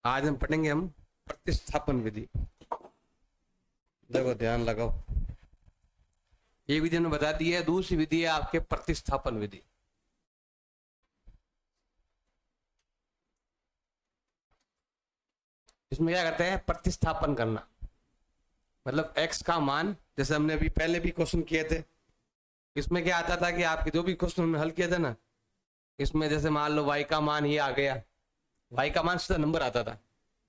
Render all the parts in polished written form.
आज हम पढ़ेंगे प्रतिस्थापन विधि। देखो ध्यान लगाओ, ये विधि हमने बता दी है। दूसरी विधि है आपके प्रतिस्थापन विधि। इसमें क्या करते हैं, प्रतिस्थापन करना। मतलब x का मान, जैसे हमने अभी पहले भी क्वेश्चन किए थे, इसमें क्या आता था कि आपके जो भी क्वेश्चन हमने हल किए थे ना, इसमें जैसे मान लो y का मान ये आ गया, y का मान सीधा नंबर आता था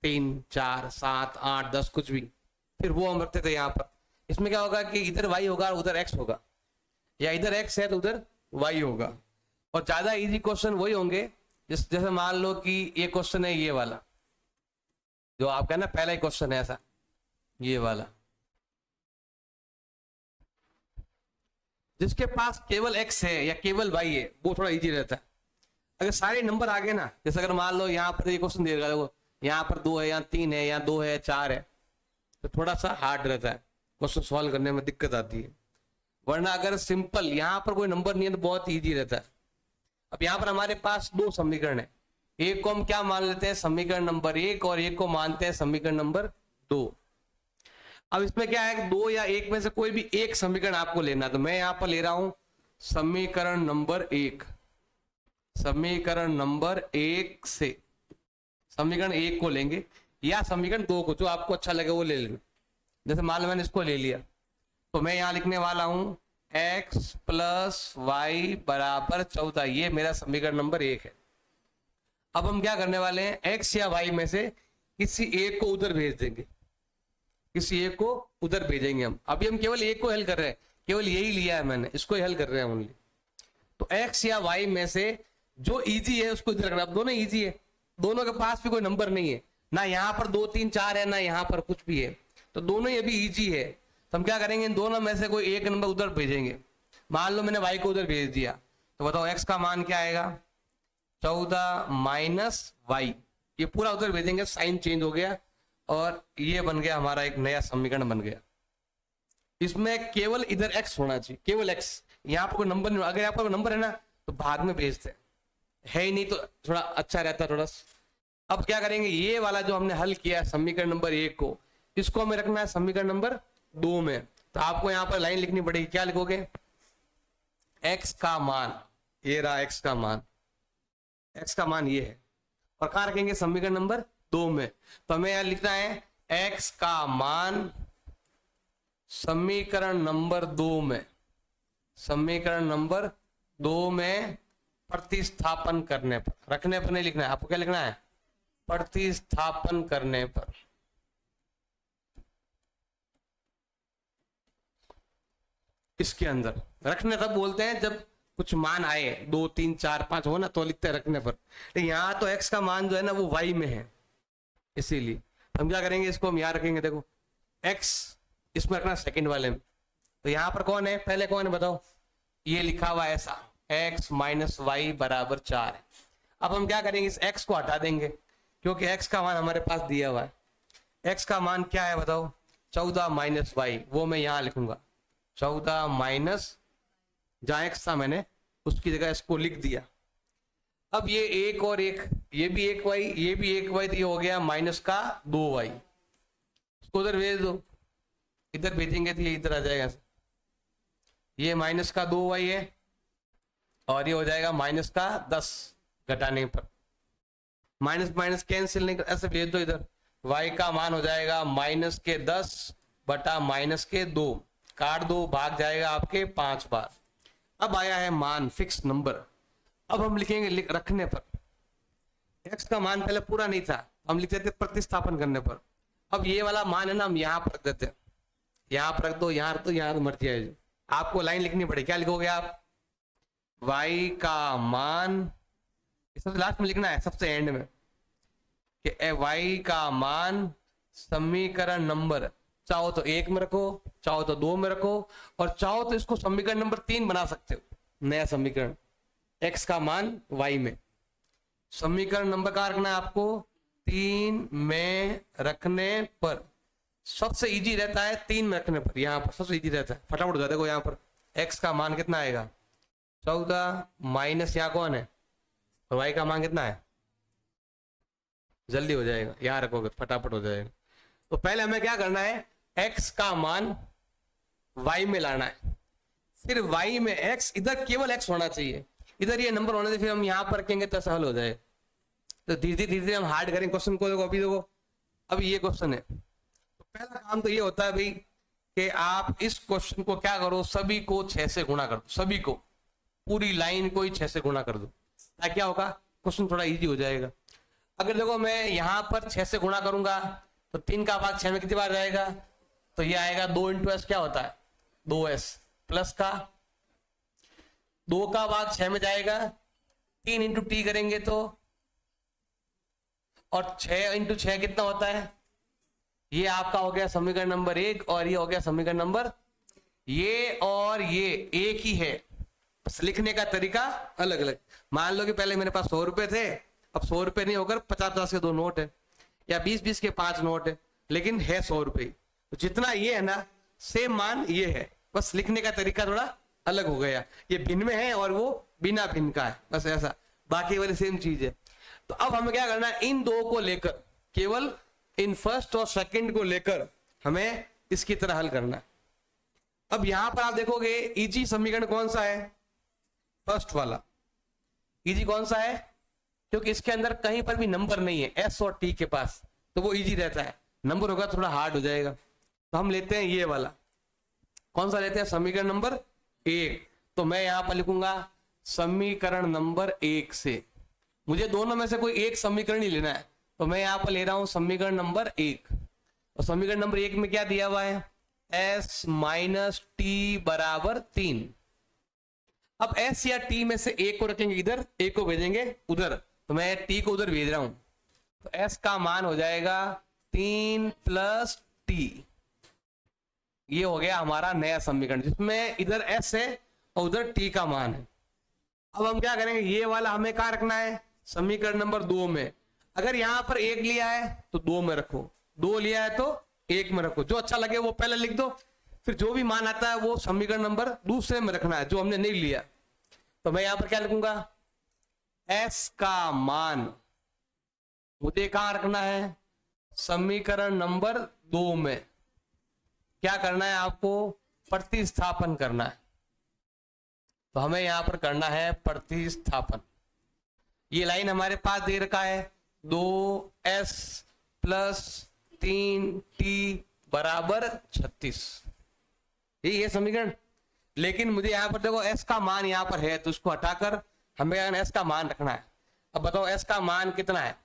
3, 4, 7, 8, 10 कुछ भी, फिर वो हम रखते थे यहाँ पर। इसमें क्या होगा कि इधर y होगा और उधर x होगा, या इधर x है तो उधर y होगा। और ज्यादा इजी क्वेश्चन वही होंगे जैसे मान लो कि ये क्वेश्चन है, ये वाला जो आपका ना पहला ही क्वेश्चन है ऐसा, ये वाला जिसके पास केवल x है या केवल y है, वो थोड़ा इजी रहता है। अगर सारे नंबर आ गए ना, जैसे अगर मान लो यहाँ पर ये क्वेश्चन दे देगा, यहाँ पर 2 है, यहाँ 3 है, यहाँ 2 है, 4 है, तो थोड़ा सा हार्ड रहता है, क्वेश्चन सॉल्व करने में दिक्कत आती है। वरना अगर सिंपल यहाँ पर कोई नंबर नहीं है तो बहुत इजी रहता है। अब यहाँ पर हमारे पास 2 समीकरण है, एक को हम क्या मान लेते हैं, समीकरण नंबर 1, और एक को मानते हैं समीकरण नंबर 2। अब इसमें क्या है, 2 या 1 में से कोई भी एक समीकरण आपको लेना है। तो मैं यहाँ पर ले रहा हूं समीकरण नंबर 1। समीकरण नंबर 1 से समीकरण 1 को लेंगे, या समीकरण 2 को, जो आपको अच्छा लगे वो ले लेना। जैसे मान लो मैंने इसको ले लिया, तो मैं यहां लिखने वाला हूं x प्लस वाई बराबर 14। ये मेरा समीकरण नंबर 1 है। अब हम क्या करने वाले हैं, x या y में से किसी एक को उधर भेज देंगे, किसी एक को उधर भेजेंगे हम। अभी हम केवल एक को हल कर रहे हैं, केवल यही लिया है मैंने, इसको ही हल कर रहे हैं ओनली। तो x या y में से जो इजी है उसको इधर रखना। अब दोनों इजी है, दोनों के पास भी कोई नंबर नहीं है, ना यहाँ पर 2, 3, 4 है, ना यहाँ पर कुछ भी है, तो दोनों ही अभी इजी है। तो हम क्या करेंगे, इन दोनों में से कोई एक नंबर उधर भेजेंगे। मान लो मैंने y को उधर भेज दिया, तो बताओ x का मान क्या आएगा, 14 माइनस वाई। ये पूरा उधर भेजेंगे, साइन चेंज हो गया और ये बन गया हमारा एक नया समीकरण बन गया। इसमें केवल इधर x होना चाहिए, केवल x। यहाँ पर कोई नंबर नहीं, अगर यहाँ पर कोई नंबर है ना तो भाग में भेजते है ही नहीं, तो थोड़ा अच्छा रहता थोड़ा। अब क्या करेंगे, ये वाला जो हमने हल किया समीकरण नंबर 1 को, इसको हमें रखना है समीकरण नंबर 2 में। तो आपको यहाँ पर लाइन लिखनी पड़ेगी, क्या लिखोगे, x का मान, ये रहा x का मान, x का मान ये है, और कहाँ रखेंगे, समीकरण नंबर 2 में। तो हमें यहां लिखना है x का मान समीकरण नंबर 2 में, समीकरण नंबर 2 में प्रतिस्थापन करने पर, रखने पर नहीं लिखना है आपको, क्या लिखना है, प्रतिस्थापन करने पर। इसके अंदर रखने तब बोलते हैं जब कुछ मान आए, 2, 3, 4, 5 हो ना, तो लिखते हैं रखने पर। लेकिन यहाँ तो x का मान जो है ना वो y में है, इसीलिए हम क्या करेंगे, इसको हम यहाँ रखेंगे। देखो x इसमें रखना सेकंड वाले में, तो यहाँ पर कौन है, पहले कौन है बताओ, ये लिखा हुआ है ऐसा, x माइनस वाई बराबर 4 है। अब हम क्या करेंगे, इस x को हटा देंगे, क्योंकि x का मान हमारे पास दिया हुआ है। x का मान क्या है बताओ, 14 माइनस वाई, वो मैं यहाँ लिखूंगा 14 माइनस, जहां x था मैंने उसकी जगह इसको लिख दिया। अब ये एक और एक, ये भी एक वाई, ये भी एक वाई, तो ये हो गया माइनस का 2 वाई। इसको उधर भेज दो, इधर भेजेंगे तो ये इधर आ जाएगा, ये माइनस का 2 वाई है, और ये हो जाएगा माइनस का 10 घटाने पर, माइनस माइनस कैंसिल नहीं कर, ऐसे भेज दो इधर। y का मान हो जाएगा माइनस के 10 बटा माइनस के 2, काट दो, भाग जाएगा आपके 5 बार। अब आया है मान, फिक्स नंबर। अब हम लिखेंगे रखने पर, x का मान पहले पूरा नहीं था, हम लिख देते प्रतिस्थापन करने पर। अब ये वाला मान है ना, हम यहाँ पर रख देते हैं, यहाँ पर रख दो, यहाँ रख दो, यहाँ मर्जी है। आपको लाइन लिखनी पड़ेगी, क्या लिखोगे आप, y का मान, सबसे लास्ट में लिखना है, सबसे एंड में, कि y का मान समीकरण नंबर, चाहो तो 1 में रखो, चाहो तो 2 में रखो, और चाहो तो इसको समीकरण नंबर 3 बना सकते हो, नया समीकरण, x का मान y में। समीकरण नंबर कहां रखना है आपको, 3 में रखने पर। सबसे इजी रहता है 3 में रखने पर, यहाँ पर सबसे इजी रहता है, फटाफट हो जाता है। देखो यहाँ पर x का मान कितना आएगा, 14 माइनस यहाँ कौन है, और y का मान कितना है जल्दी हो जाएगा, यहाँ रखोगे फटाफट हो जाएगा। तो पहले हमें क्या करना है, x का मान y में लाना है, फिर y में x, इधर केवल x होना चाहिए, इधर ये नंबर होना चाहिए, फिर हम यहाँ पर रखेंगे तो ऐसा हल हो जाए। तो धीरे धीरे हम हार्ड करेंगे क्वेश्चन को। देखो अभी देखो, अभी ये क्वेश्चन है, तो पहला काम तो ये होता है भाई कि आप इस क्वेश्चन को क्या करो, सभी को 6 से गुणा कर दो, सभी को, पूरी लाइन को ही 6 से गुणा कर दो, ताकि क्या होगा, क्वेश्चन थोड़ा इजी हो जाएगा। अगर देखो मैं यहाँ पर 6 से गुणा करूंगा तो 3 का भाग 6 में कितनी बार जाएगा, तो ये आएगा 2 इंटू एस, क्या होता है 2s, प्लस का 2 का भाग 6 में जाएगा, 3 इंटू टी करेंगे तो, और 6 इंटू 6 कितना होता है, ये आपका हो गया समीकरण नंबर 1, और ये हो गया समीकरण नंबर, ये और ये एक ही है, बस लिखने का तरीका अलग अलग। मान लो कि पहले मेरे पास 100 रुपए थे, अब 100 रुपए नहीं होकर 50-50 के 2 नोट है, या 20-20 के 5 नोट है, लेकिन है 100 रुपए। तो जितना ये है ना, सेम मान ये है, बस लिखने का तरीका थोड़ा अलग हो गया, ये भिन्न में है और वो बिना भिन्न का है, बस ऐसा, बाकी वाली सेम चीज है। तो अब हमें क्या करना है, इन दो को लेकर, केवल इन फर्स्ट और सेकंड को लेकर हमें इसकी तरह हल करना है। अब यहां पर आप देखोगे इजी समीकरण कौन सा है, फर्स्ट वाला इजी कौन सा है, क्योंकि इसके अंदर कहीं पर भी नंबर नहीं है एस और टी के पास, तो वो इजी रहता है, नंबर होगा थोड़ा हार्ड हो जाएगा। तो हम लेते हैं ये वाला, कौन सा लेते हैं, समीकरण नंबर 1। तो मैं यहां पर लिखूंगा समीकरण नंबर 1 से, मुझे दोनों में से कोई एक समीकरण ही लेना है, तो मैं यहां पर ले रहा हूं समीकरण नंबर 1। और समीकरण नंबर 1 में क्या दिया हुआ है, s माइनस टी बराबर 3। अब s या t में से एक को रखेंगे इधर, एक को भेजेंगे उधर, तो मैं t को उधर भेज रहा हूं, तो s का मान हो जाएगा 3 प्लस t। ये हो गया हमारा नया समीकरण, जिसमें इधर s है और उधर t का मान है। अब हम क्या करेंगे, ये वाला हमें कहाँ रखना है, समीकरण नंबर 2 में। अगर यहां पर 1 लिया है तो 2 में रखो, 2 लिया है तो 1 में रखो, जो अच्छा लगे वो पहले लिख दो, फिर जो भी मान आता है वो समीकरण नंबर दूसरे में रखना है, जो हमने नहीं लिया। तो मैं यहां पर क्या लिखूंगा, s का मान मुझे कहां रखना है, समीकरण नंबर 2 में। क्या करना है आपको, प्रतिस्थापन करना है, तो हमें यहां पर करना है प्रतिस्थापन। ये लाइन हमारे पास दे रखा है 2s प्लस 3t बराबर 36, यही है समीकरण। लेकिन मुझे यहां पर देखो s का मान यहां पर है, तो उसको हटाकर हमें s का मान रखना है। अब बताओ s का मान कितना है,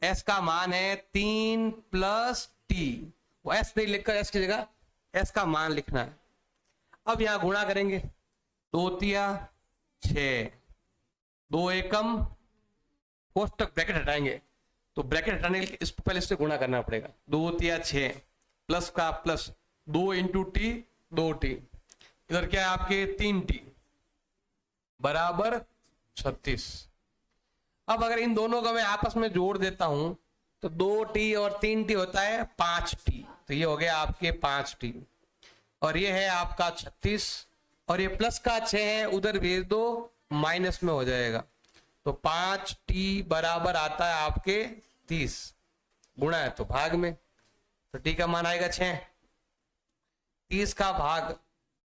s का मान है 3 प्लस टी, वो s नहीं लिखकर s की जगह s का मान लिखना है। अब यहां गुणा करेंगे, 2 तिया 6, 2 एकम, कोष्टक ब्रैकेट हटाएंगे, तो ब्रैकेट हटाने के लिए इस पहले इससे गुणा करना पड़ेगा, 2 तिया 6, प्लस का प्लस, 2 इंटू टी 2t, इधर क्या है आपके 3t बराबर 36। अब अगर इन दोनों को मैं आपस में जोड़ देता हूं तो 2t और 3t होता है 5t, तो ये हो गया आपके 5t, और ये है आपका 36, और ये प्लस का 6 है, उधर भेज दो माइनस में हो जाएगा, तो 5t बराबर आता है आपके 30, गुणा है तो भाग में, तो t का मान आएगा 6, 30 का भाग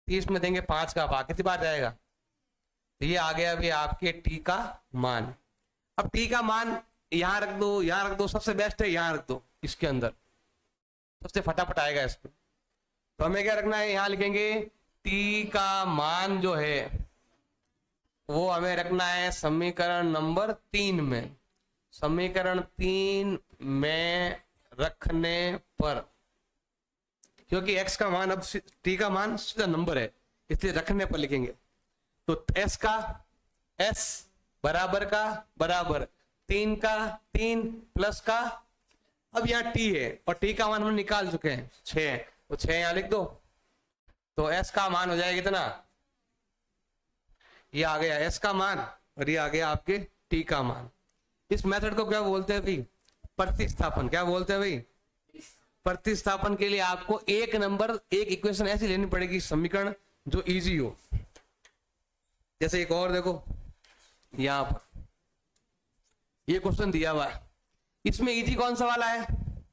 30 में देंगे 5 का भाग, कितनी बार जाएगा, तो ये आ गया अभी आपके t का मान। अब t का मान यहां रख दो, यहां रख दो, सबसे बेस्ट है यहां रख दो, इसके अंदर सबसे फटाफट आएगा इसमें। तो हमें क्या रखना है, यहां लिखेंगे t का मान जो है वो हमें रखना है समीकरण नंबर 3 में। समीकरण 3 में रखने पर, क्योंकि x का मान, अब t का मान सीधा नंबर है, इसलिए रखने पर लिखेंगे, तो s का s बराबर का बराबर 3 का 3 प्लस का, अब यहाँ t है और t का मान हम निकाल चुके हैं 6, तो 6 यहां लिख दो, तो s का मान हो जाएगा कितना, ये आ गया s का मान और ये आ गया आपके t का मान। इस मेथड को क्या बोलते हैं भाई, प्रतिस्थापन। क्या बोलते हैं भाई, प्रतिस्थापन के लिए आपको एक नंबर, एक इक्वेशन ऐसी लेनी पड़ेगी, समीकरण जो इजी हो। जैसे एक और देखो, यहां पर ये क्वेश्चन दिया हुआ है, इसमें इजी कौन सा वाला है?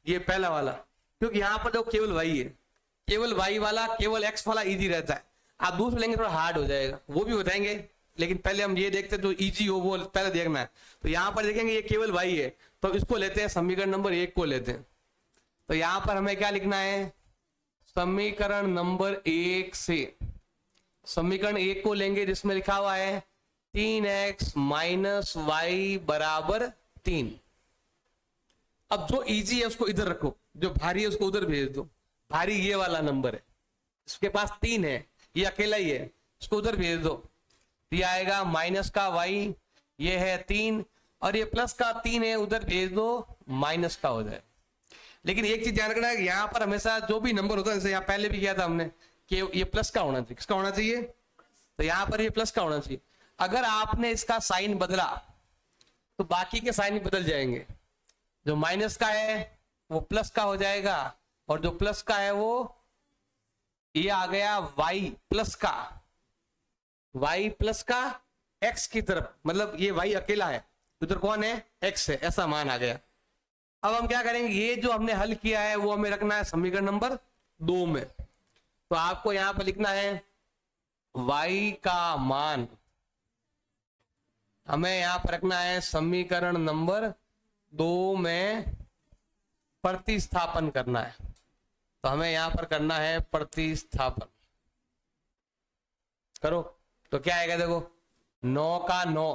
ये पहला वाला, क्योंकि यहाँ पर जो केवल y है, केवल y वाला, केवल x वाला इजी रहता है। आप दूसरे लेंगे थोड़ा हार्ड हो जाएगा, वो भी बताएंगे, लेकिन पहले हम ये देखते तो इजी हो वो पहले देखना है। तो यहाँ पर देखेंगे ये केवल y है, तो इसको लेते हैं, समीकरण नंबर 1 को लेते हैं। तो यहाँ पर हमें क्या लिखना है? समीकरण नंबर 1 से समीकरण 1 को लेंगे, जिसमें लिखा हुआ है 3x माइनस वाई बराबर 3। अब जो इजी है उसको इधर रखो, जो भारी है उसको उधर भेज दो। भारी ये वाला नंबर है, इसके पास 3 है, ये अकेला ही है, उसको उधर भेज दो। ये आएगा माइनस का y, ये है 3, और ये प्लस का 3 है, उधर भेज दो, माइनस का हो जाए। लेकिन एक चीज ध्यान रखना है, यहाँ पर हमेशा जो भी नंबर होता है, जैसे यहाँ पहले भी किया था हमने, कि ये प्लस का होना चाहिए। किसका होना चाहिए? तो यहाँ पर ये प्लस का होना चाहिए। अगर आपने इसका साइन बदला तो बाकी के साइन भी बदल जाएंगे। जो माइनस का है वो प्लस का हो जाएगा, और जो प्लस का है वो ये आ गया y प्लस का, y प्लस का x की तरफ, मतलब ये y अकेला है, उधर कौन है? x है, ऐसा मान आ गया। अब हम क्या करेंगे, ये जो हमने हल किया है वो हमें रखना है समीकरण नंबर 2 में। तो आपको यहां पर लिखना है y का मान हमें यहां पर रखना है समीकरण नंबर 2 में प्रतिस्थापन करना है। तो हमें यहां पर करना है प्रतिस्थापन। करो तो क्या आएगा? देखो 9 का 9,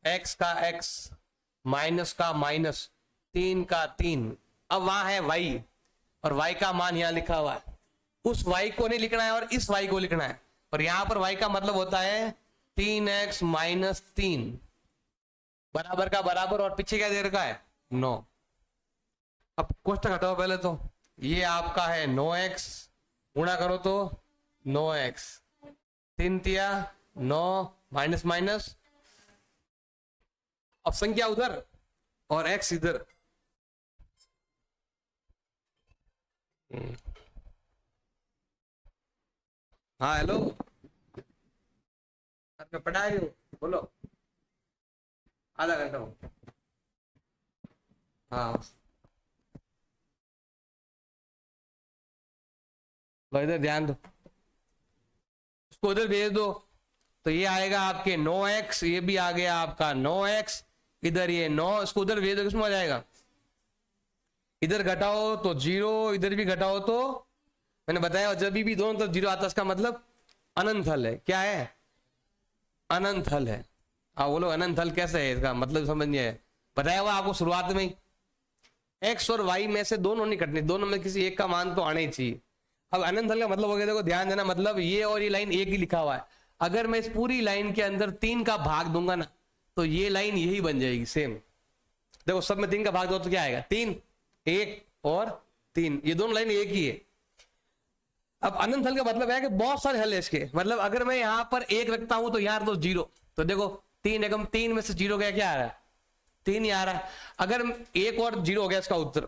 x का x, माइनस का माइनस, 3 का 3। अब वहां है y, और y का मान यहां लिखा हुआ है। उस y को नहीं लिखना है और इस y को लिखना है, और यहां पर y का मतलब होता है 3x माइनस 3 बराबर का बराबर, और पीछे क्या दे रखा है? 9। अब क्वेश्चन हटाओ पहले, तो ये आपका है 9x, गुणा करो तो 9x, 3 तिया 9, माइनस माइनस, अब संख्या उधर और x इधर। हाँ हेलो, मैं पढ़ा रही हूँ, बोलो। आधा घंटा हो। हाँ लो, इधर ध्यान दो, उसको उधर भेज दो। तो ये आएगा आपके 9x, ये भी आ गया आपका 9x, इधर ये 9, इसको उधर भेज दो, किसमें आ जाएगा? इधर घटाओ तो 0, इधर भी घटाओ तो, मैंने बताया जब भी दोनों तरफ 0 आता है, इसका मतलब अनंत हल है। क्या है? अनंत हल है। हाँ बोलो, अनंत हल कैसे है? इसका मतलब समझिए, बताया हुआ आपको शुरुआत में। x और y में से दोनों नहीं कटने, दोनों में किसी एक का मान तो आना ही चाहिए। अब अनंत हल का मतलब हो गया, देखो ध्यान देना, मतलब ये और ये लाइन एक ही लिखा हुआ है। अगर मैं इस पूरी लाइन के अंदर 3 का भाग दूंगा ना, तो ये लाइन यही बन जाएगी सेम। देखो सब में 3 का भाग दो तो क्या आएगा? 3, 1 और 3, ये दोनों लाइन एक ही है। अब अनंत हल का मतलब है कि बहुत सारे हल है इसके। मतलब अगर मैं यहां पर 1 रखता हूं तो यार तो 0, तो देखो 3 एकम 3 में से 0 गया, क्या आ रहा है? 3 ही आ रहा है। अगर 1 और 0 हो गया इसका उत्तर।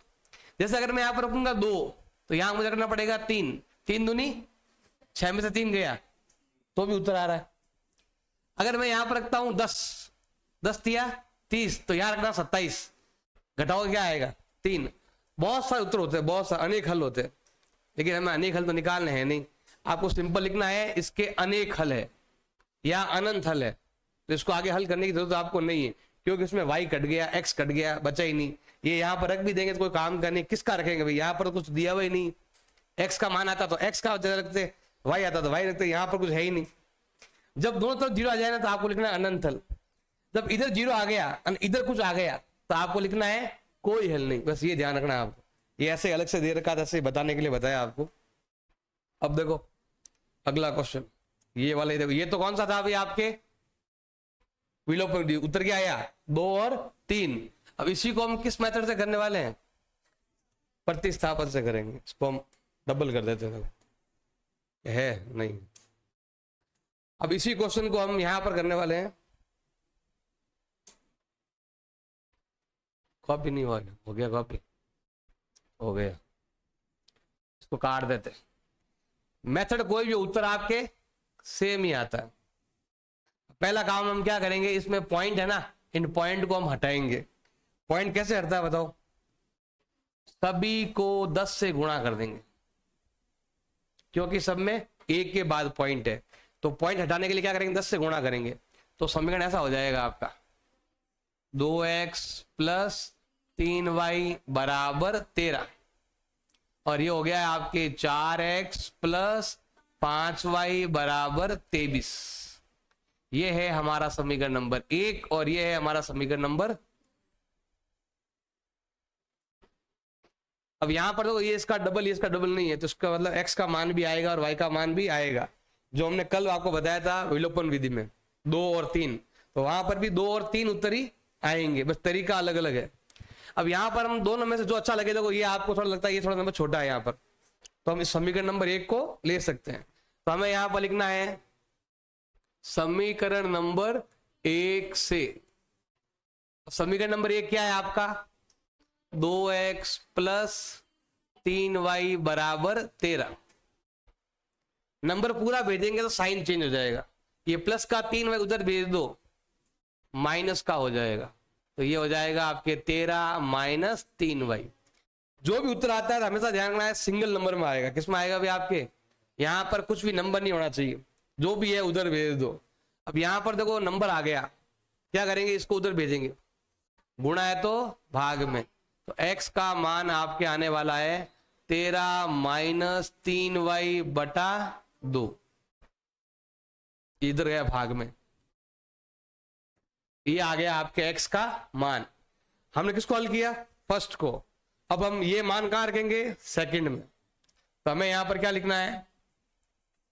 जैसे अगर मैं यहां पर रखूंगा 2, तो यहां मुझे रखना पड़ेगा 3, 3 दूनी 6 में से 3 गया, तो भी उत्तर आ रहा है। अगर मैं यहां पर रखता हूं 10, 10 दिया 30, तो यहां रखना 27, घटाओ क्या आएगा? 3। बहुत सारे उत्तर होते हैं, बहुत सारे अनेक हल होते हैं, लेकिन हमें अनेक हल तो निकालने हैं नहीं। आपको सिंपल लिखना है इसके अनेक हल है या अनंत हल है, तो इसको आगे हल करने की जरूरत आपको नहीं है, क्योंकि इसमें y कट गया, x कट गया, बचा ही नहीं। ये यहाँ पर रख भी देंगे तो कोई काम का नहीं, किसका रखेंगे भाई? यहाँ पर कुछ दिया हुआ ही नहीं। x का मान आता तो x का जगह रखते, y आता तो y रखते, यहाँ पर कुछ है ही नहीं। जब दोनों तरफ 0 आ जाए ना, तो आपको लिखना है अनंत हल। जब इधर 0 आ गया, इधर कुछ आ गया, तो आपको लिखना है कोई हल नहीं। बस ये ध्यान रखना है आपको। ये ऐसे अलग से दे रखा था, ऐसे बताने के लिए बताया आपको। अब देखो अगला क्वेश्चन, ये वाला देखो, ये तो कौन सा था भाई आपके विलोपन, उत्तर क्या आया? 2 और 3। अब इसी को हम किस मेथड से करने वाले हैं? प्रतिस्थापन से करेंगे। इसको हम डबल कर देते हैं, है नहीं। अब इसी क्वेश्चन को हम यहां पर करने वाले हैं। कॉपी नहीं हुआ, हो गया कॉपी, हो गया, इसको काट देते। मेथड कोई भी, उत्तर आपके सेम ही आता है। पहला काम हम क्या करेंगे, इसमें पॉइंट है ना, इन पॉइंट को हम हटाएंगे। पॉइंट कैसे हटता है बताओ? सभी को 10 से गुणा कर देंगे, क्योंकि सब में एक के बाद पॉइंट है, तो पॉइंट हटाने के लिए क्या करेंगे? 10 से गुणा करेंगे। तो समीकरण ऐसा हो जाएगा आपका 2x प्लस 3y बराबर 13, और ये हो गया है आपके 4x प्लस 5y बराबर 23। ये है हमारा समीकरण नंबर 1 और ये है हमारा समीकरण नंबर। अब यहां पर देखो ये इसका डबल नहीं है, तो इसका मतलब x का मान भी आएगा और y का मान भी आएगा, जो हमने कल आपको बताया था विलोपन विधि में 2 और 3, तो वहां पर भी 2 और 3 उत्तर ही आएंगे, बस तरीका अलग अलग है। अब यहां पर हम दोनों में से जो अच्छा लगे, देखो ये आपको थोड़ा लगता है ये थोड़ा नंबर छोटा है यहाँ पर, तो हम इस समीकरण नंबर 1 को ले सकते हैं। तो हमें यहां पर लिखना है समीकरण नंबर 1 से, समीकरण नंबर 1 क्या है आपका? 2x प्लस 3y बराबर 13। नंबर पूरा भेजेंगे तो साइन चेंज हो जाएगा, ये प्लस का 3y उधर भेज दो माइनस का हो जाएगा, तो ये हो जाएगा आपके 13 माइनस 3y। जो भी उत्तर आता है हमेशा ध्यान रखना है सिंगल नंबर में आएगा। किस में आएगा भाई? आपके यहां पर कुछ भी नंबर नहीं होना चाहिए, जो भी है उधर भेज दो। अब यहां पर देखो नंबर आ गया, क्या करेंगे? इसको उधर भेजेंगे, गुणा है तो भाग में, तो x का मान आपके आने वाला है 13 माइनस 3y बटा 2, इधर गया भाग में, ये आ गया आपके x का मान। हमने किसको हल किया? फर्स्ट को। अब हम ये मान कहां रखेंगे? सेकंड में। तो हमें यहां पर क्या लिखना है?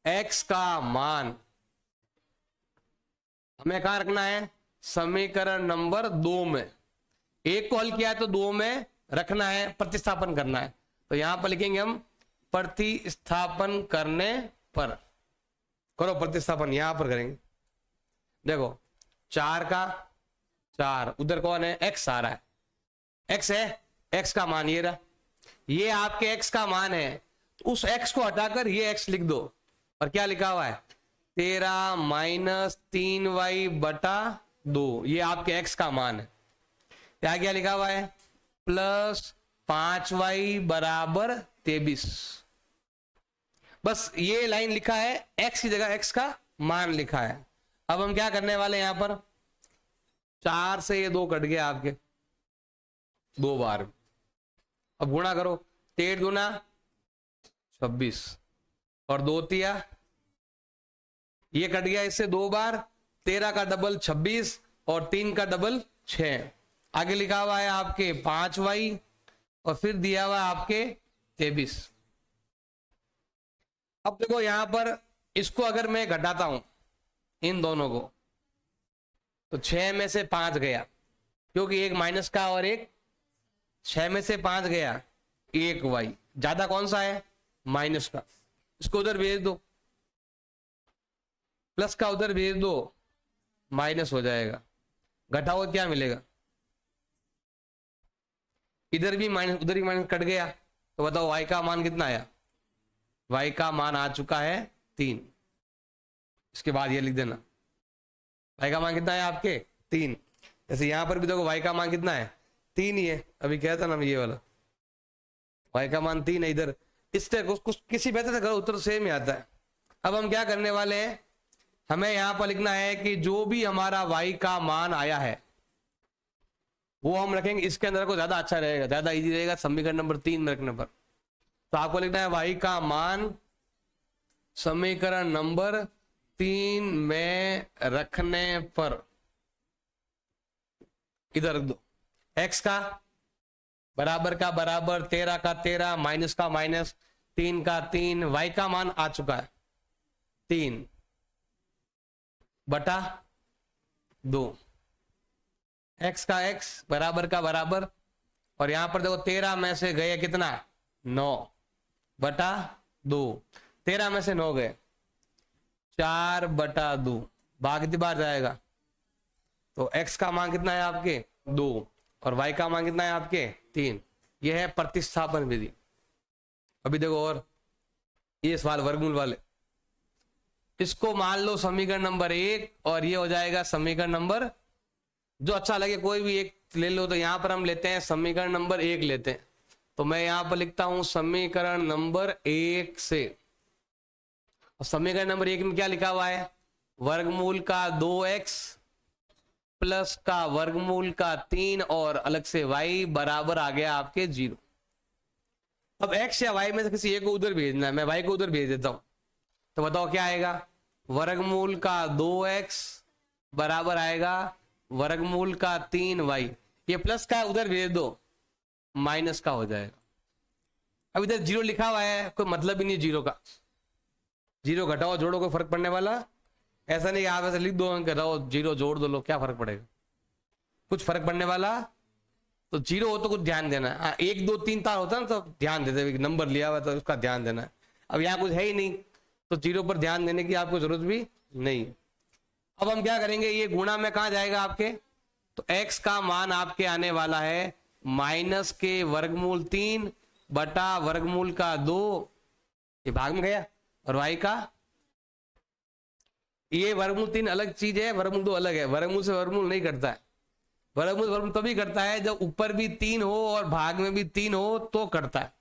x का मान हमें कहां रखना है? समीकरण नंबर 2 में। एक को हल किया है तो 2 में रखना है, प्रतिस्थापन करना है, तो यहां पर लिखेंगे हम प्रतिस्थापन करने पर। करो प्रतिस्थापन, यहां पर करेंगे। देखो 4 का 4, उधर कौन है? x आ रहा है, x है, x का मान ये रहा, ये आपके x का मान है, तो उस x को हटाकर ये x लिख दो, और क्या लिखा हुआ है? 13 माइनस 3y बटा 2, ये आपके x का मान है। क्या क्या लिखा हुआ है? प्लस 5y बराबर 23। बस ये लाइन लिखा है, x की जगह x का मान लिखा है। अब हम क्या करने वाले हैं? यहां पर 4 से ये 2 कट गया आपके 2 बार, अब गुणा करो, 13 दूना 26 और 2 तिया, ये कट गया इससे 2 बार, 13 का डबल 26 और 3 का डबल 6। आगे लिखा हुआ है आपके 5y और फिर दिया हुआ है आपके 23। अब देखो यहां पर इसको अगर मैं घटाता हूं इन दोनों को, तो 6 में से 5 गया, क्योंकि एक माइनस का और एक, 6 में से 5 गया, एक y, ज्यादा कौन सा है? माइनस का, इसको उधर भेज दो, प्लस का उधर भेज दो, माइनस हो जाएगा, घटाओ क्या मिलेगा? इधर भी माइनस उधर भी माइनस, कट गया, तो बताओ y का मान कितना आया? y का मान आ चुका है 3। इसके बाद ये लिख देना y का मान कितना है आपके? 3। जैसे यहां पर भी देखो y का मान कितना है? 3 ही है, अभी कहता ना ये वाला y का मान 3 है। इधर इस तरह कुछ किसी बेहतर से करो, उत्तर सेम ही आता है। अब हम क्या करने वाले हैं? हमें यहां पर लिखना है कि जो भी हमारा y का मान आया है वो हम रखेंगे इसके अंदर, को ज्यादा अच्छा रहेगा, ज्यादा इजी रहेगा समीकरण नंबर 3 में रखने पर। तो आपको लिखना है y का मान समीकरण नंबर 3 में रखने पर, इधर रख दो, x का बराबर का बराबर, 13 का 13, माइनस का माइनस, 3 का 3, y का मान आ चुका है 3 बटा 2, x का x बराबर का बराबर, और यहां पर देखो 13 में से गए कितना? 9 बटा 2, 13 में से 9 गए, 4 बटा 2, भाग कितनी बार जाएगा? तो x का मान कितना है आपके? 2, और y का मान कितना है आपके? 3। यह है प्रतिस्थापन विधि। अभी देखो और ये सवाल वर्गमूल वाले, इसको मान लो समीकरण नंबर 1 और ये हो जाएगा समीकरण नंबर, जो अच्छा लगे कोई भी एक ले लो तो यहाँ पर हम लेते हैं समीकरण नंबर 1 लेते हैं। तो मैं यहाँ पर लिखता हूं समीकरण नंबर 1 से, और समीकरण नंबर 1 में क्या लिखा हुआ है, वर्गमूल का 2x प्लस का वर्गमूल का 3 और अलग से y बराबर आ गया आपके 0। अब x या y में से किसी एक को उधर भेजना है, मैं y को उधर भेज देता हूं, तो बताओ क्या आएगा, वर्गमूल का 2x बराबर आएगा वर्गमूल का 3y। ये प्लस का उधर भेज दो, माइनस का हो जाएगा। अब इधर 0 लिखा हुआ है, कोई मतलब ही नहीं जीरो का, 0 घटाओ जोड़ो कोई फर्क पड़ने वाला ऐसा नहीं। आप ऐसे लिख दो घटाओ 0 जोड़ दो लो, क्या फर्क पड़ेगा, कुछ फर्क पड़ने वाला तो 0 हो तो कुछ ध्यान देना है। 1 2 3 तार होता है ना, तो ध्यान देते, नंबर लिया हुआ तो उसका ध्यान देना है। अब यहाँ कुछ है ही नहीं तो 0 पर ध्यान देने की आपको जरूरत भी नहीं। अब हम क्या करेंगे, ये गुणा में कहा जाएगा आपके, तो x का मान आपके आने वाला है माइनस के वर्गमूल 3 बटा वर्गमूल का 2, ये भाग में गया, और y का ये वर्गमूल 3 अलग चीज है, वर्गमूल 2 अलग है। वर्गमूल से वर्गमूल नहीं करता है, वर्गमूल तभी करता है जब ऊपर भी 3 हो और भाग में भी 3 हो तो करता है।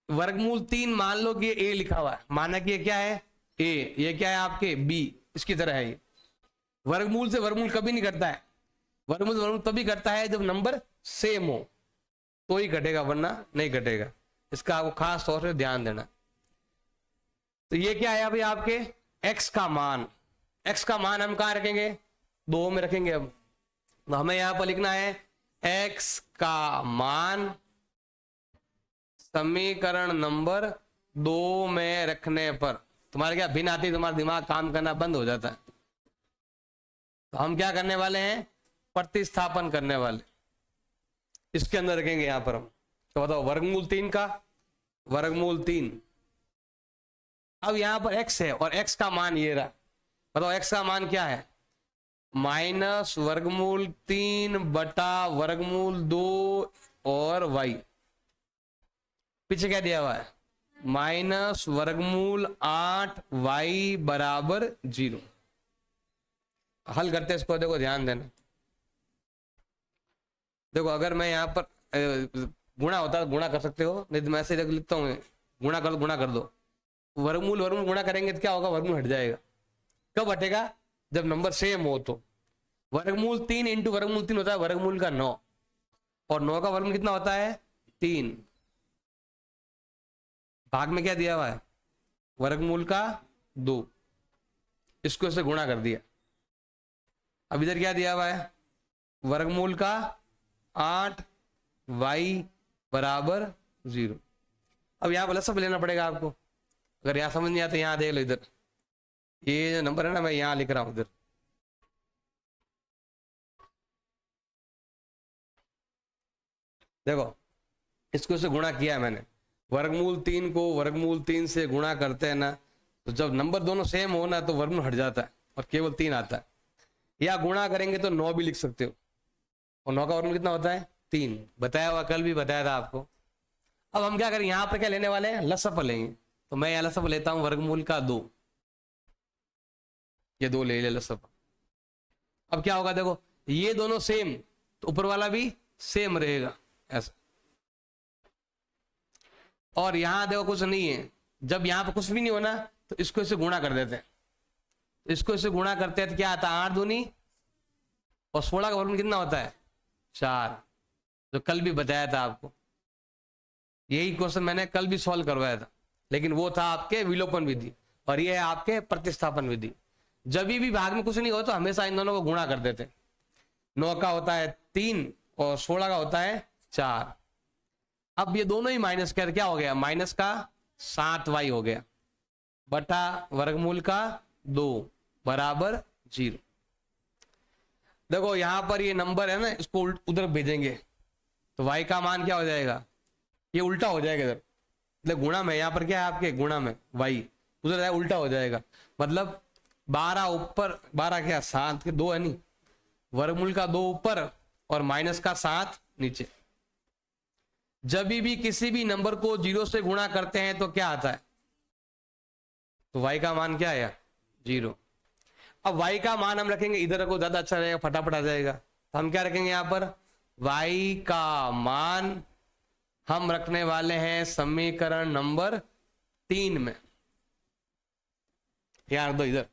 वर्गमूल 3 मान लो कि a लिखा हुआ है, माना कि ये क्या है a, ये क्या है आपके b, इसकी तरह है ये। वर्गमूल से वर्गमूल कभी नहीं करता है, वर्गमूल तभी करता है जब नंबर सेम हो तो ही कटेगा, वरना नहीं कटेगा। इसका आपको खास तौर से ध्यान देना। तो ये क्या है अभी आपके x का मान, x का मान हम कहां रखेंगे, 2 में रखेंगे। अब तो हमें यहां पर लिखना है x का मान समीकरण नंबर 2 में रखने पर, तुम्हारे क्या भिन्न आती, तुम्हारा दिमाग काम करना बंद हो जाता है। तो हम क्या करने वाले हैं, प्रतिस्थापन करने वाले, इसके अंदर रखेंगे यहां पर हम। तो बताओ वर्गमूल 3 का वर्गमूल 3, अब यहां पर x है और x का मान ये रहा। बताओ x का मान क्या है, माइनस वर्गमूल 3 बटा वर्गमूल 2 और y, पीछे क्या दिया हुआ है, माइनस वर्गमूल 8y बराबर 0। हल करते हैं इसको, देखो ध्यान देना। देखो अगर मैं यहाँ पर गुणा होता है गुणा कर सकते हो, नहीं तो मैं ऐसे लिखता हूँ गुणा कर दो। वर्गमूल वर्गमूल गुणा करेंगे तो क्या होगा, वर्गमूल हट जाएगा। कब हटेगा, जब नंबर सेम हो तो। वर्गमूल 3 इंटू वर्गमूल 3 होता है वर्गमूल का 9, और 9 का वर्गमूल कितना होता है 3। भाग में क्या दिया हुआ है, वर्गमूल का 2, इसको इससे गुणा कर दिया। अब इधर क्या दिया हुआ है, वर्गमूल का 8y बराबर 0। अब यहां पर सब लेना पड़ेगा आपको, अगर यहां समझ नहीं आता यहां देख लो, इधर ये जो नंबर है ना मैं यहां लिख रहा हूं, इधर देखो इसको इससे गुणा किया है मैंने। वर्गमूल 3 को वर्गमूल 3 से गुणा करते हैं ना, तो जब नंबर दोनों सेम हो ना तो वर्गमूल हट जाता है और केवल 3 आता है। या गुणा करेंगे तो 9 भी लिख सकते हो, और 9 का वर्गमूल कितना होता है 3, बताया हुआ, कल भी बताया था आपको। अब हम क्या करें, यहाँ पर क्या लेने वाले हैं, लसअप लेंगे। तो मैं यहाँ लसअप लेता हूँ वर्गमूल का 2, ये 2 ले लसअप। अब क्या होगा, देखो ये दोनों सेम तो ऊपर वाला भी सेम रहेगा ऐसा, और यहां देखो कुछ नहीं है, जब यहां पर कुछ भी नहीं होना तो इसको इससे गुणा कर देते हैं। इसको इससे गुणा करते हैं तो क्या आता है 8 दूनी, और 16 का वर्गमूल कितना होता है 4, जो कल भी बताया था आपको। यही क्वेश्चन मैंने कल भी सॉल्व करवाया था, लेकिन वो था आपके विलोपन विधि, और ये है आपके प्रतिस्थापन विधि। जब भी भाग में कुछ नहीं हो तो हमेशा इन दोनों को गुणा कर देते हैं। 9 का होता है 3 और 16 का होता है 4। अब ये दोनों ही माइनस कर, क्या हो गया, माइनस का 7y हो गया बटा वर्गमूल का 2 बराबर 0। देखो यहां पर ये नंबर है ना, इसको उधर भेजेंगे तो y का मान क्या हो जाएगा, ये उल्टा हो जाएगा इधर, मतलब गुणा में, यहाँ पर क्या है आपके गुणा में y, उधर उल्टा हो जाएगा। मतलब 12 ऊपर, 12 क्या 7 के 2 है नहीं, वर्गमूल का 2 ऊपर और माइनस का 7 नीचे। जब भी किसी भी नंबर को 0 से गुणा करते हैं तो क्या आता है, तो y का मान क्या है 0। अब y का मान हम रखेंगे इधर को, ज्यादा अच्छा रहेगा, फटाफट आ जाएगा। तो हम क्या रखेंगे यहाँ पर, y का मान हम रखने वाले हैं समीकरण नंबर 3 में। यार दो इधर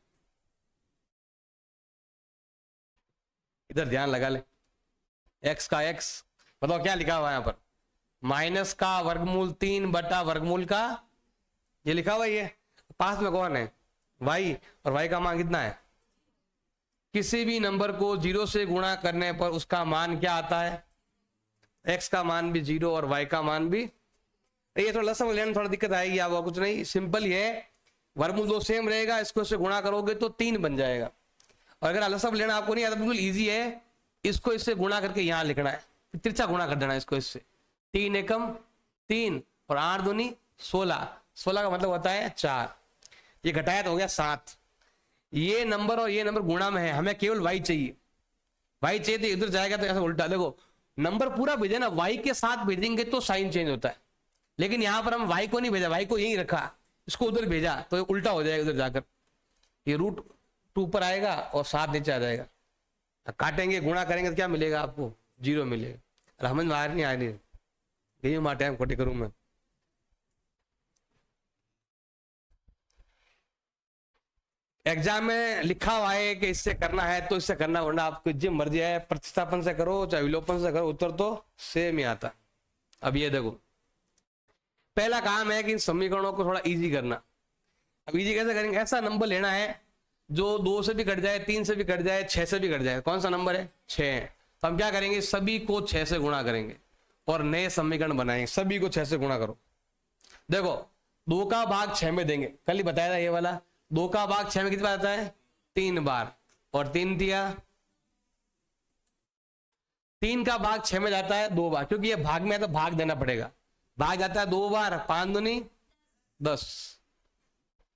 इधर ध्यान लगा ले, x का x बताओ क्या लिखा हुआ है यहाँ पर, माइनस का वर्गमूल 3 बटा वर्गमूल का, ये लिखा हुआ है, पास में कौन है, y, और y का मान कितना है, किसी भी नंबर को 0 से गुणा करने पर उसका मान क्या आता है, x का मान भी 0 और y का मान भी। ये थोड़ा समझ लेना, थोड़ा दिक्कत आएगी आपको, कुछ नहीं, सिंपल ही है, वर्गमूल 2 सेम रहेगा, इसको इससे गुणा करोगे तो 3 बन जाएगा। और अगर अलग लेना आपको नहीं आता, बिल्कुल इजी है, इसको इससे गुणा करके यहां लिखना है, तिरछा गुणा कर देना है इसको इससे, 3 एकम 3 और 8 दूनी 16, 16 का मतलब होता है 4, ये घटाया तो हो गया 7। ये नंबर और ये नंबर गुणा में है, हमें केवल y चाहिए, y चाहिए तो इधर जाएगा तो ऐसा उल्टा, देखो नंबर पूरा भेजे ना, y के साथ भेजेंगे तो साइन चेंज होता है, लेकिन यहां पर हम y को नहीं भेजा, y को यहीं रखा, इसको उधर भेजा तो उल्टा हो जाएगा उधर जाकर, ये √2 पर आएगा और 7 नीचे आ जाएगा, काटेंगे गुणा करेंगे तो क्या मिलेगा आपको, 0 मिलेगा। और समझ में आ नहीं यही माटे हम खोटे करूं मैं। एग्जाम में लिखा हुआ है कि इससे करना है तो इससे करना, वरना आपको जो मर्जी है, प्रतिस्थापन से करो चाहे विलोपन से करो, उत्तर तो सेम ही आता। अब ये देखो, पहला काम है कि इन समीकरणों को थोड़ा इजी करना। अब इजी कैसे करेंगे, ऐसा नंबर लेना है जो 2 से भी कट जाए, 3 से भी कट जाए, 6 से भी कट जाए। कौन सा नंबर है, 6। तो हम क्या करेंगे, सभी को 6 से गुणा करेंगे और नए समीकरण बनाएंगे, सभी को 6 से गुणा करो। देखो 2 का भाग 6 में देंगे, कल ही बताया था ये वाला, 2 का भाग 6 में कितनी बार आता है, 3 बार, और 3 दिया, 3 का भाग 6 में जाता है 2 बार, क्योंकि ये भाग में है तो भाग देना पड़ेगा, भाग जाता है 2 बार, 5 दूनी 10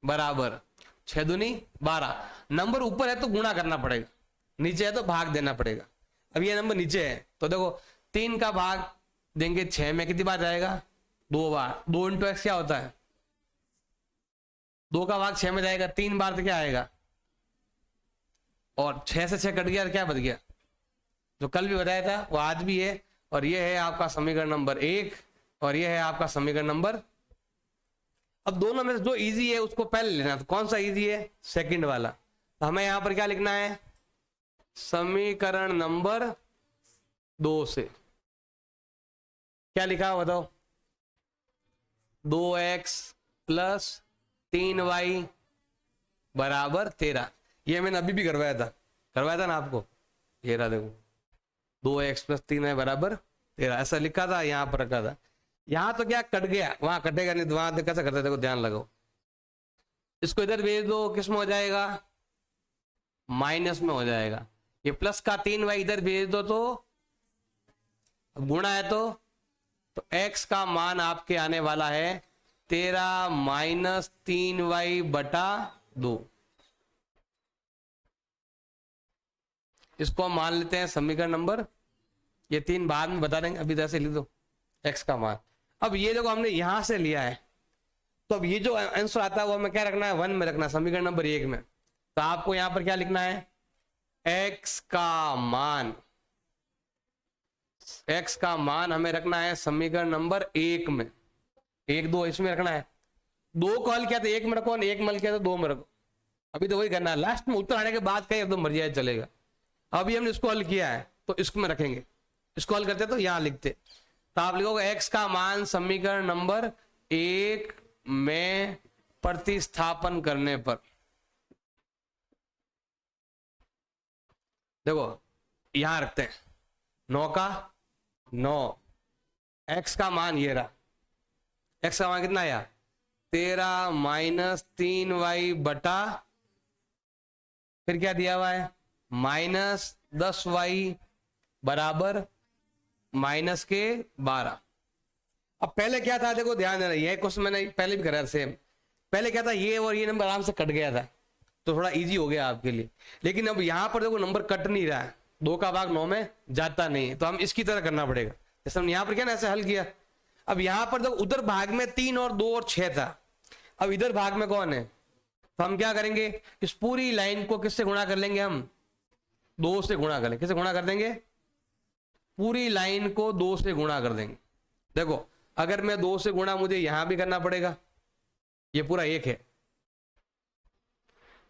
बराबर 6 दूनी 12। नंबर ऊपर है तो गुणा करना पड़ेगा, नीचे है तो भाग देना पड़ेगा। अब ये नंबर नीचे है तो देखो 3 का भाग देंगे 6 में, कितनी बार जाएगा, 2 बार, 2 × x क्या होता है, 2 का भाग 6 में जाएगा 3 बार तो क्या आएगा, और 6 से 6 कट गया तो क्या बच गया, जो कल भी बताया था वो आज भी है। और ये है आपका समीकरण नंबर 1 और ये है आपका समीकरण नंबर। अब दोनों में से जो इजी है उसको पहले लेना, तो कौन सा इजी है, सेकंड वाला। तो हमें यहां पर क्या लिखना है, समीकरण नंबर 2 से क्या लिखा बताओ, 2x + 3y बराबर 13। ये मैंने अभी भी करवाया था ना आपको, ये रहा देखो, 2x + 3y बराबर 13 ऐसा लिखा था, यहां पर रखा था। यहां तो क्या कट गया, वहां कटेगा नहीं, तो वहां कैसे करते, देखो ध्यान लगाओ, इसको इधर भेज दो, किस में हो जाएगा, माइनस में हो जाएगा। ये प्लस का 3y इधर भेज दो तो गुणा है, तो x का मान आपके आने वाला है 13 - 3y बटा 2। इसको हम मान लेते हैं समीकरण नंबर, ये 3 बाद में बता देंगे, अभी जैसे लिख दो x का मान। अब ये देखो हमने यहां से लिया है, तो अब ये जो आंसर आता है वो हमें क्या रखना है, 1 में रखना है, समीकरण नंबर 1 में। तो आपको यहां पर क्या लिखना है, x का मान हमें रखना है समीकरण नंबर 1 में, 1 2 इसमें रखना है। 2 को हल किया तो 1 में रखो, 1 में हल किया तो 2 में रखो, अभी तो वही करना है, लास्ट में उत्तर आने के बाद कहीं एकदम मर्जी चलेगा। अभी हमने इसको हल किया है तो इसको में रखेंगे, इसको हल करते तो यहां लिखते, तो आप लिखोगे x का मान समीकरण नंबर 1 में प्रतिस्थापन करने पर, देखो यहां रखते हैं 9 का 9, x का मान ये रहा, x का मान कितना आया, 13 - 3y बटा, फिर क्या दिया हुआ है, -10y बराबर -12। अब पहले क्या था, देखो ध्यान देना, ये क्वेश्चन मैंने पहले भी करा सेम। पहले क्या था, ये और ये नंबर आराम से कट गया था, तो थोड़ा इजी हो गया आपके लिए। लेकिन अब यहां पर देखो नंबर कट नहीं रहा है, 2 का भाग 9 में जाता नहीं है, तो हम इसकी तरह करना पड़ेगा, जैसे हम यहां पर क्या ना ऐसे हल किया। अब यहां पर देखो उधर भाग में 3 और 2 और 6 था, अब इधर भाग में कौन है, तो हम क्या करेंगे, इस पूरी लाइन को किससे गुणा कर लेंगे, हम 2 से गुणा कर लेंगे। किससे गुणा कर देंगे, पूरी लाइन को 2 से गुणा कर देंगे। देखो अगर मैं 2 से गुणा मुझे यहां भी करना पड़ेगा, ये पूरा 1 है,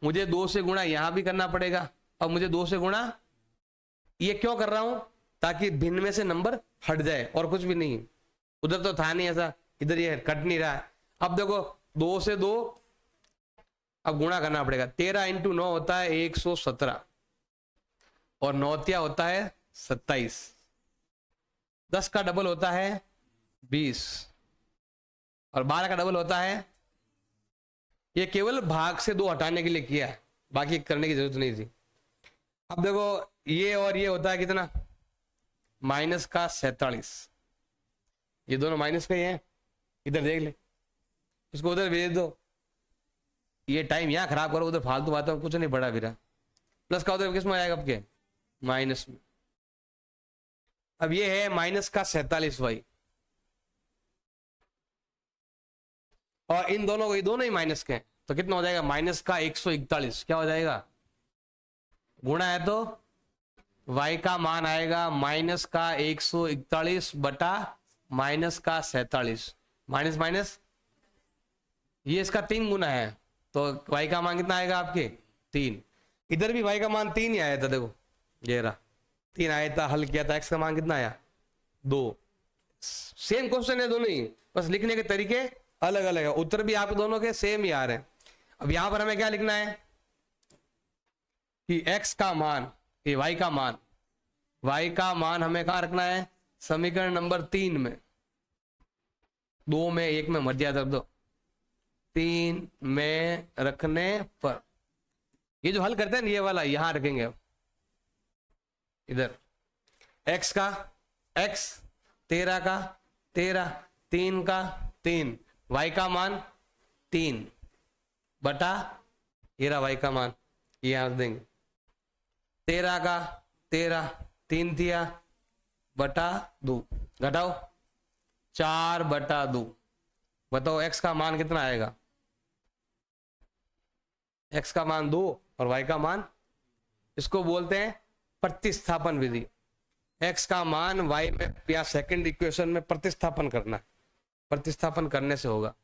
मुझे 2 से गुणा यहां भी करना पड़ेगा, और मुझे 2 से गुणा, ये क्यों कर रहा हूं, ताकि भिन्न में से नंबर हट जाए, और कुछ भी नहीं। उधर तो था नहीं ऐसा, इधर ये कट नहीं रहा है। अब देखो 2 से 2 अब गुणा करना पड़ेगा। 13 × 9 होता है 117, और 9 होता है 27, 10 का डबल होता है 20, और 12 का डबल होता है, ये केवल भाग से 2 हटाने के लिए किया है, बाकी करने की जरूरत नहीं थी। अब देखो ये और ये होता है कितना, -47, ये दोनों माइनस का ही है, इधर देख ले, इसको उधर भेज दो, ये टाइम यहां खराब करो, उधर फालतू बातों कुछ नहीं पड़ा फिर। प्लस का उधर किसमें आएगा आपके, माइनस में। अब ये है -47y, और इन दोनों को, ये दोनों ही माइनस के हैं, तो कितना हो जाएगा, -141, क्या हो जाएगा, गुणा है तो y का मान आएगा -141 बटा -47, माइनस माइनस, ये इसका 3 गुना है, तो y का मान कितना आएगा आपके 3। इधर भी y का मान 3 ही आया था, देखो ये रहा 3 आया था, हल किया था, x का मान कितना आया 2। सेम क्वेश्चन है दोनों ही, बस लिखने के तरीके अलग अलग है, उत्तर भी आप दोनों के सेम ही आ रहे हैं। अब यहां पर हमें क्या लिखना है कि x का मान, ये y का मान हमें कहां रखना है, समीकरण नंबर 3 में, 2 में 1 में मध्य दो, 3 में रखने पर ये जो हल करते हैं ना, ये वाला यहां रखेंगे। अब इधर x का x, 13 का 13, 3 का 3, y का मान 3 बटा, ये रहा y का मान, ये यहां रख देंगे, 13 का 13, 3 दिया बटा 2, घटाओ 4 बटा 2, बताओ x का मान कितना आएगा, x का मान 2 और y का मान, इसको बोलते हैं प्रतिस्थापन विधि। x का मान y में या सेकंड इक्वेशन में प्रतिस्थापन करना, प्रतिस्थापन करने से होगा।